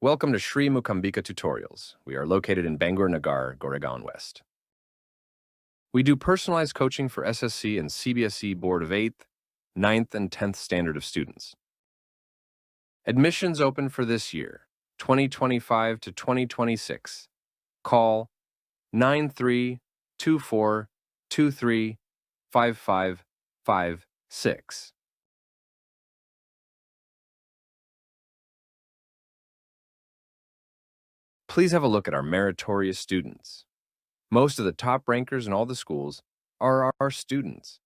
Welcome to Sri Mukambika Tutorials. We are located in Bangor Nagar, Goregaon West. We do personalized coaching for SSC and CBSE Board of 8th, 9th, and 10th Standard of students. Admissions open for this year, 2025 to 2026. Call 9324235556. Please have a look at our meritorious students. Most of the top rankers in all the schools are our students.